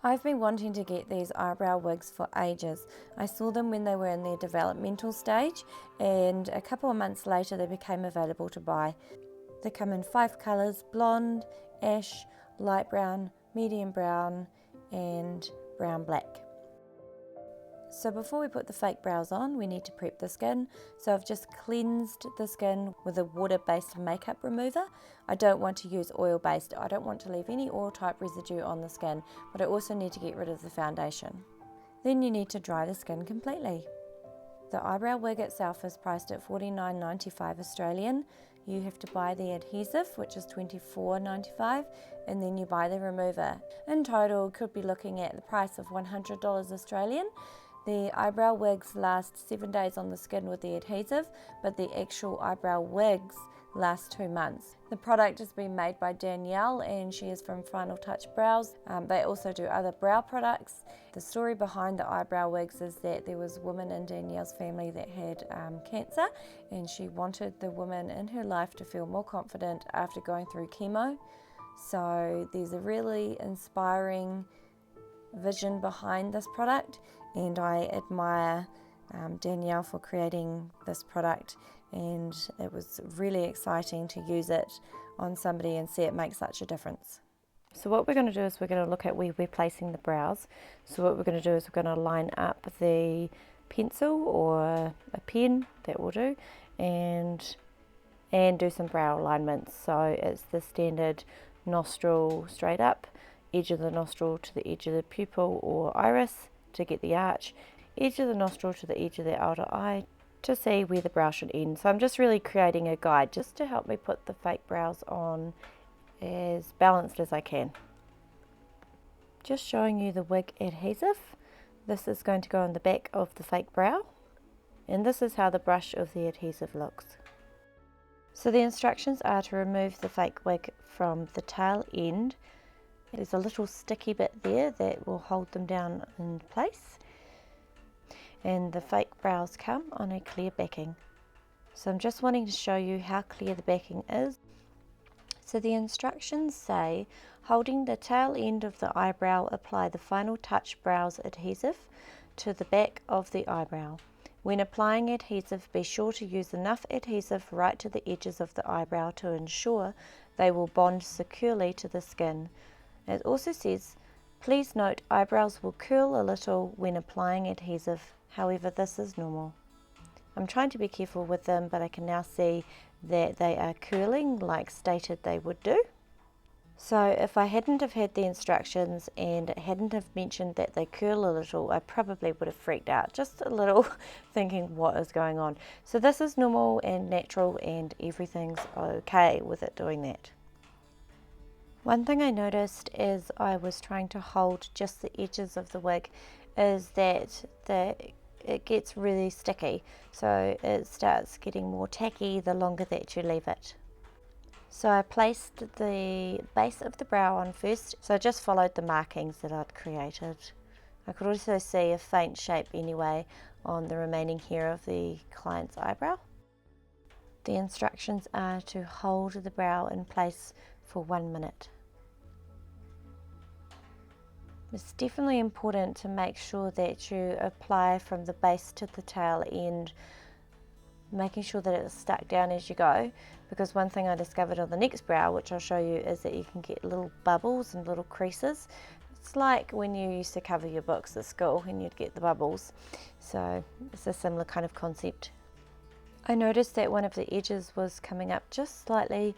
I've been wanting to get these eyebrow wigs for ages. I saw them when they were in their developmental stage, and a couple of months later they became available to buy. They come in 5 colours: blonde, ash, light brown, medium brown and brown black. So before we put the fake brows on, we need to prep the skin. So I've just cleansed the skin with a water-based makeup remover. I don't want to use oil-based. I don't want to leave any oil type residue on the skin, but I also need to get rid of the foundation. Then you need to dry the skin completely. The eyebrow wig itself is priced at $49.95 Australian. You have to buy the adhesive, which is $24.95, and then you buy the remover. In total, you could be looking at the price of $100 Australian. The eyebrow wigs last 7 days on the skin with the adhesive, but the actual eyebrow wigs last 2 months. The product has been made by Danielle, and she is from Final Touch Brows. They also do other brow products. The story behind the eyebrow wigs is that there was a woman in Danielle's family that had cancer, and she wanted the woman in her life to feel more confident after going through chemo. So there's a really inspiring vision behind this product, and I admire Danielle for creating this product, and it was really exciting to use it on somebody and see it make such a difference. So what we're going to do is we're going to look at where we're placing the brows. So what we're going to do is we're going to line up the pencil or a pen, that will do, and do some brow alignments. So it's the standard nostril straight up, edge of the nostril to the edge of the pupil or iris to get the arch, edge of the nostril to the edge of the outer eye to see where the brow should end. So I'm just really creating a guide just to help me put the fake brows on as balanced as I can. Just showing you the wig adhesive. This is going to go on the back of the fake brow, and this is how the brush of the adhesive looks. So the instructions are to remove the fake wig from the tail end. There's a little sticky bit there that will hold them down in place, and the fake brows come on a clear backing. So I'm just wanting to show you how clear the backing is. So the instructions say, holding the tail end of the eyebrow, apply the Final Touch Brows adhesive to the back of the eyebrow. When applying adhesive, be sure to use enough adhesive right to the edges of the eyebrow to ensure they will bond securely to the skin. It also says, please note eyebrows will curl a little when applying adhesive, however this is normal. I'm trying to be careful with them, but I can now see that they are curling like stated they would do. So if I hadn't have had the instructions and it hadn't have mentioned that they curl a little, I probably would have freaked out just a little thinking what is going on. So this is normal and natural, and everything's okay with it doing that. One thing I noticed as I was trying to hold just the edges of the wig is that it gets really sticky, so it starts getting more tacky the longer that you leave it. So I placed the base of the brow on first, so I just followed the markings that I'd created. I could also see a faint shape anyway on the remaining hair of the client's eyebrow. The instructions are to hold the brow in place for 1 minute. It's definitely important to make sure that you apply from the base to the tail end, making sure that it's stuck down as you go, because one thing I discovered on the next brow, which I'll show you, is that you can get little bubbles and little creases. It's like when you used to cover your books at school and you'd get the bubbles. So it's a similar kind of concept. I noticed that one of the edges was coming up just slightly,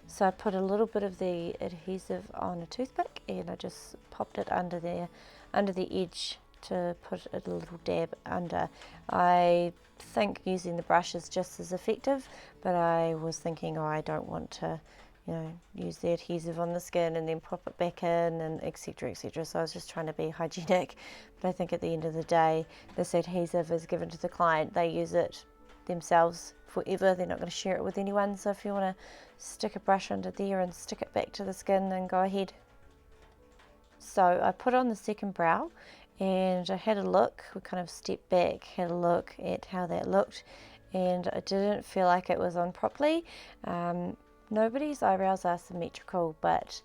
so I put a little bit of the adhesive on a toothpick and I just popped it under there, under the edge, to put a little dab under. I think using the brush is just as effective, but I was thinking, oh, I don't want to, use the adhesive on the skin and then pop it back in, and etc, etc. So I was just trying to be hygienic. But I think at the end of the day, this adhesive is given to the client. They use it themselves forever. They're not going to share it with anyone. So if you want to stick a brush under there and stick it back to the skin, then go ahead. So I put on the second brow and I had a look. We kind of stepped back, had a look at how that looked, and I didn't feel like it was on properly. Nobody's eyebrows are symmetrical, but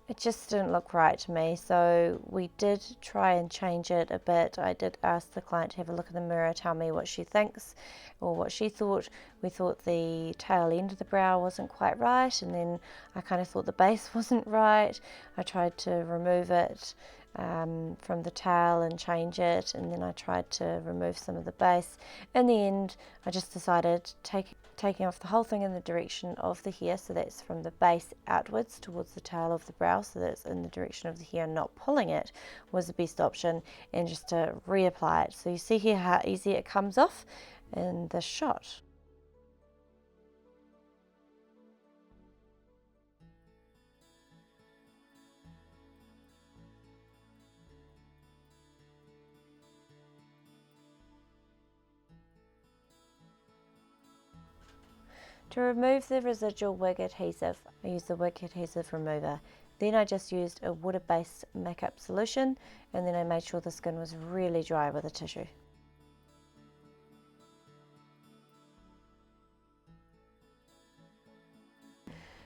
It just didn't look right to me, so we did try and change it a bit. I did ask the client to have a look in the mirror, tell me what she thinks or what she thought. We thought the tail end of the brow wasn't quite right, and then I kind of thought the base wasn't right. I tried to remove it from the tail and change it, and then I tried to remove some of the base. In the end, I just decided taking off the whole thing in the direction of the hair, so that's from the base outwards towards the tail of the brow, so that's in the direction of the hair, not pulling it, was the best option, and just to reapply it. So you see here how easy it comes off in this shot. To remove the residual wig adhesive, I used the wig adhesive remover. Then I just used a water-based makeup solution, and then I made sure the skin was really dry with a tissue.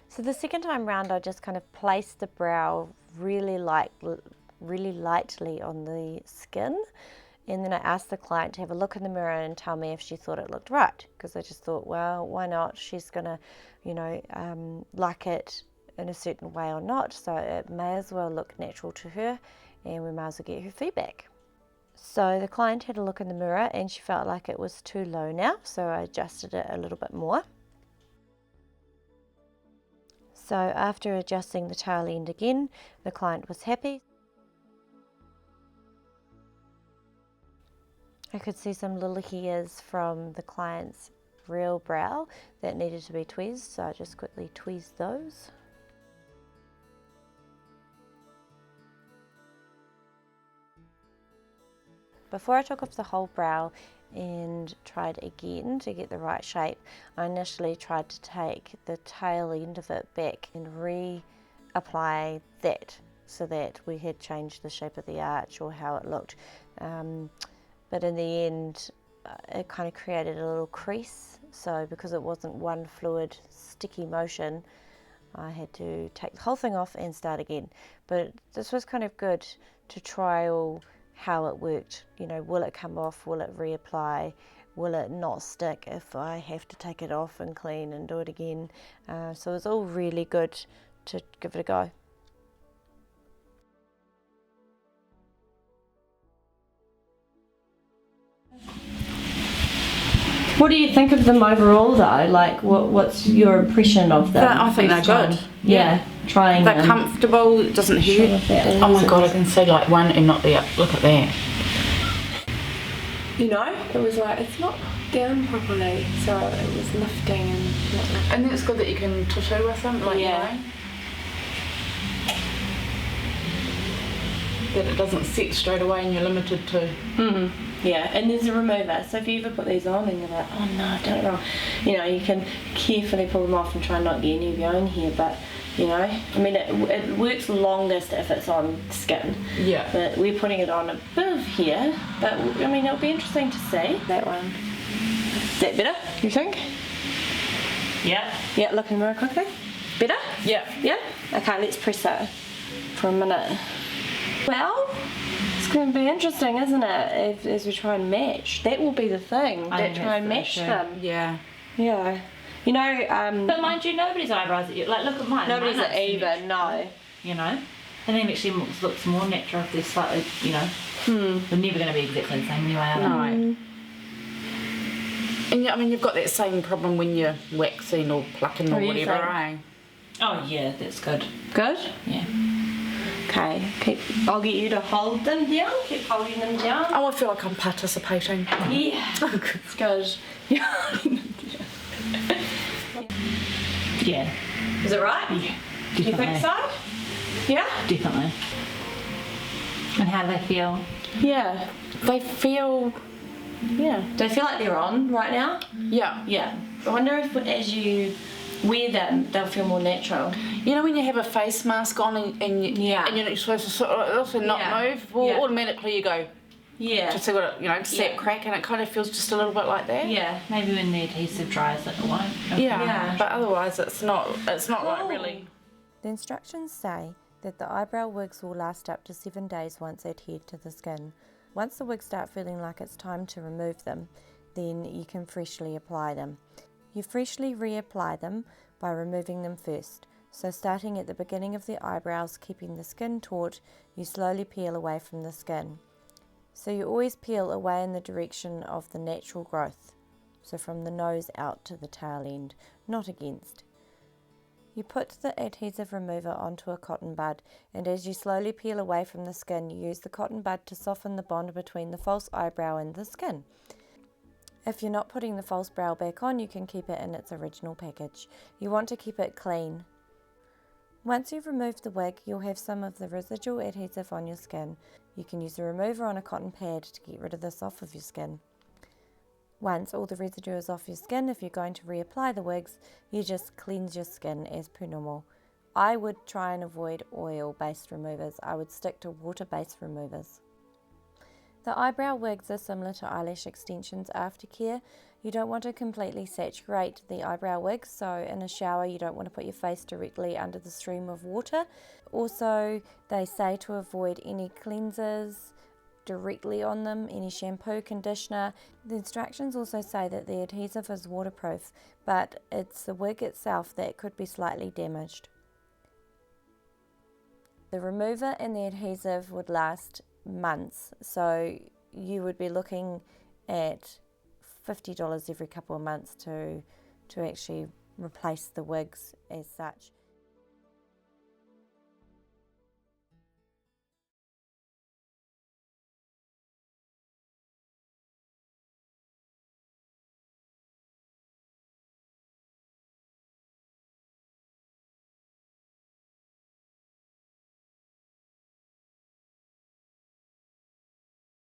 So the second time round, I just kind of placed the brow really lightly on the skin. And then I asked the client to have a look in the mirror and tell me if she thought it looked right, because I just thought, well, why not? She's gonna, like it in a certain way or not, so it may as well look natural to her, and we might as well get her feedback. So the client had a look in the mirror and she felt like it was too low now, so I adjusted it a little bit more. So after adjusting the tail end again, the client was happy. I could see some little hairs from the client's real brow that needed to be tweezed, so I just quickly tweezed those. Before I took off the whole brow and tried again to get the right shape, I initially tried to take the tail end of it back and reapply that so that we had changed the shape of the arch or how it looked. But in the end, it kind of created a little crease. So because it wasn't one fluid, sticky motion, I had to take the whole thing off and start again. But this was kind of good to trial how it worked. You know, will it come off? Will it reapply? Will it not stick if I have to take it off and clean and do it again? So it's all really good to give it a go. What do you think of them overall though? Like, what's your impression of them? I think they're good. Yeah, trying They're comfortable, it doesn't hurt. Oh my god, I can see like one and not the other. Look at that. You know, it was like, it's not down properly, so it was lifting and not lifting. And it's good that you can tissue with them, like, Yeah. you know. That it doesn't set straight away and you're limited to. Yeah, and there's a remover, so if you ever put these on and you're like, oh no, I've done it wrong, you know, you can carefully pull them off and try not get any of your own hair, but, you know, I mean, it works longest if it's on skin. Yeah. But we're putting it on a bit of hair, but, I mean, it'll be interesting to see. That one. Is that better, you think? Yeah. Yeah, look in the mirror quickly. Better? Yeah. Yeah? Okay, let's press it for a minute. Well, it's going to be interesting, isn't it, as we try and match. That will be the thing, that try and match them. Yeah. Yeah. You know, But mind you, nobody's eyebrows, like look at mine. nobody's Mine at looks even, natural, no. You know? And then actually looks more natural if they're slightly, you know. They're never going to be exactly the same anyway, are they? No. And I mean, you've got that same problem when you're waxing or plucking or you whatever, think? eh? Oh yeah, that's good. Good? Yeah. Okay, I'll get you to hold them down, keep holding them down. Oh, I feel like I'm participating. Yeah, it's good. Yeah. Is it right? Yeah. You think Definitely. so? Yeah? Definitely. And how do they feel? Yeah. They feel, yeah. Do they feel like they're on right now? Yeah. Yeah. I wonder if as you wear them, they'll feel more natural. You know when you have a face mask on and you're supposed to sort of also not move, well, automatically you go, Yeah. just got to, you know, snap crack, and it kind of feels just a little bit like that. Yeah. Maybe when the adhesive dries it won't. Yeah. Yeah. But otherwise it's not like really. The instructions say that the eyebrow wigs will last up to 7 days once adhered to the skin. Once the wigs start feeling like it's time to remove them, then you can freshly apply them. You freshly reapply them by removing them first. So starting at the beginning of the eyebrows, keeping the skin taut, you slowly peel away from the skin. So you always peel away in the direction of the natural growth. So from the nose out to the tail end, not against. You put the adhesive remover onto a cotton bud, and as you slowly peel away from the skin, you use the cotton bud to soften the bond between the false eyebrow and the skin. If you're not putting the false brow back on, you can keep it in its original package. You want to keep it clean. Once you've removed the wig, you'll have some of the residual adhesive on your skin. You can use a remover on a cotton pad to get rid of this off of your skin. Once all the residue is off your skin, if you're going to reapply the wigs, you just cleanse your skin as per normal. I would try and avoid oil-based removers. I would stick to water-based removers. The eyebrow wigs are similar to eyelash extensions aftercare. You don't want to completely saturate the eyebrow wigs, so in a shower you don't want to put your face directly under the stream of water. Also, they say to avoid any cleansers directly on them, any shampoo, conditioner. The instructions also say that the adhesive is waterproof, but it's the wig itself that could be slightly damaged. The remover and the adhesive would last months, so you would be looking at $50 every couple of months to actually replace the wigs as such.